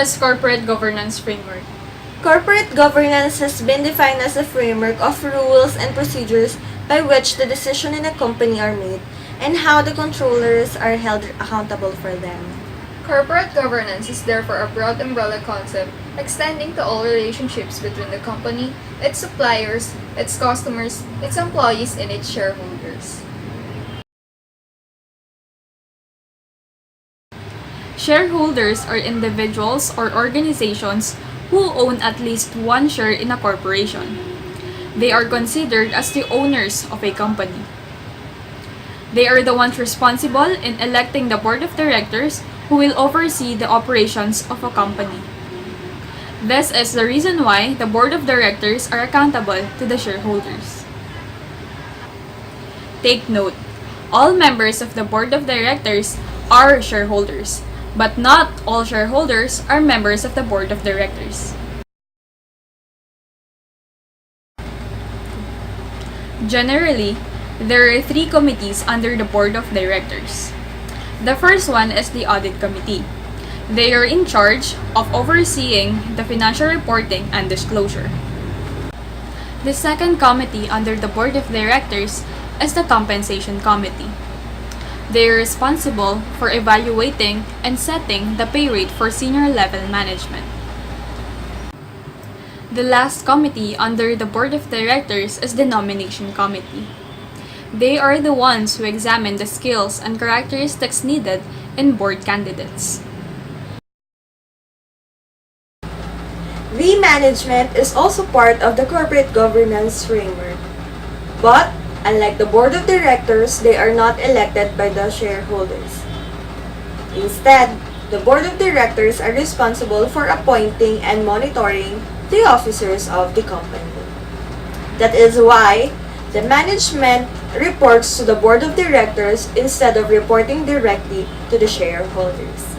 is corporate governance framework? Corporate governance has been defined as a framework of rules and procedures by which the decisions in a company are made and how the controllers are held accountable for them. Corporate governance is therefore a broad umbrella concept extending to all relationships between the company, its suppliers, its customers, its employees, and its shareholders. Shareholders are individuals or organizations who own at least one share in a corporation. They are considered as the owners of a company. They are the ones responsible in electing the board of directors who will oversee the operations of a company. This is the reason why the board of directors are accountable to the shareholders. Take note, all members of the board of directors are shareholders, but not all shareholders are members of the board of directors. Generally, there are 3 committees under the board of directors. The first one is the audit committee. They are in charge of overseeing the financial reporting and disclosure. The second committee under the board of directors is the compensation committee. They are responsible for evaluating and setting the pay rate for senior level management. The last committee under the board of directors is the nomination committee. They are the ones who examine the skills and characteristics needed in board candidates. The management is also part of the corporate governance framework. But, unlike the board of directors, they are not elected by the shareholders. Instead, the board of directors are responsible for appointing and monitoring the officers of the company. That is why the management reports to the board of directors instead of reporting directly to the shareholders.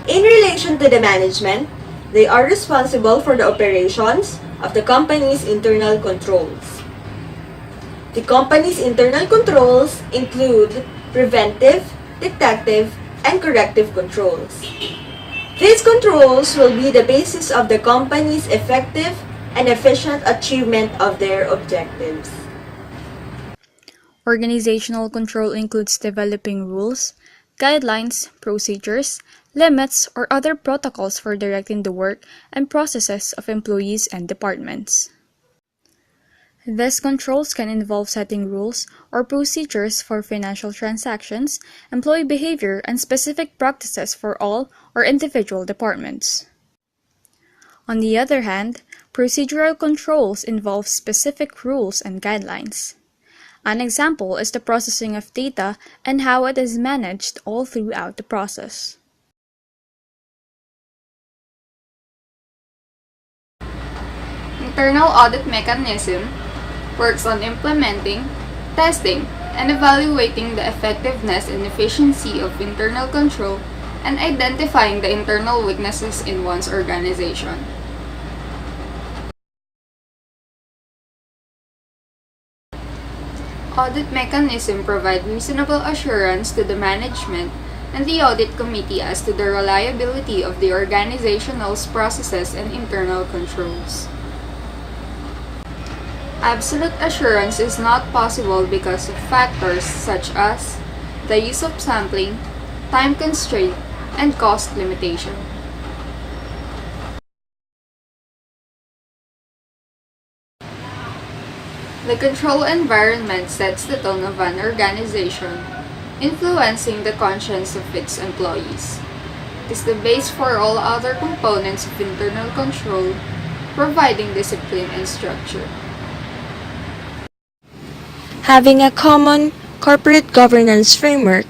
In relation to the management, they are responsible for the operations of the company's internal controls. The company's internal controls include preventive, detective, and corrective controls. These controls will be the basis of the company's effective and efficient achievement of their objectives. Organizational control includes developing rules, guidelines, procedures, limits, or other protocols for directing the work and processes of employees and departments. These controls can involve setting rules or procedures for financial transactions, employee behavior, and specific practices for all or individual departments. On the other hand, procedural controls involve specific rules and guidelines. An example is the processing of data and how it is managed all throughout the process. Internal audit mechanism works on implementing, testing, and evaluating the effectiveness and efficiency of internal control and identifying the internal weaknesses in one's organization. Audit mechanism provide reasonable assurance to the management and the audit committee as to the reliability of the organizational processes and internal controls. Absolute assurance is not possible because of factors such as the use of sampling, time constraint, and cost limitation. The control environment sets the tone of an organization, influencing the conscience of its employees. It is the base for all other components of internal control, providing discipline and structure. Having a common corporate governance framework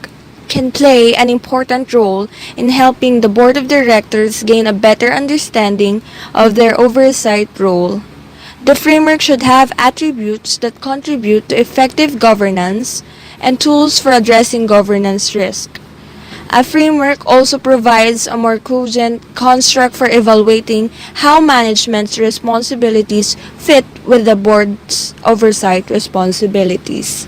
can play an important role in helping the board of directors gain a better understanding of their oversight role. The framework should have attributes that contribute to effective governance and tools for addressing governance risk. A framework also provides a more cogent construct for evaluating how management's responsibilities fit with the board's oversight responsibilities.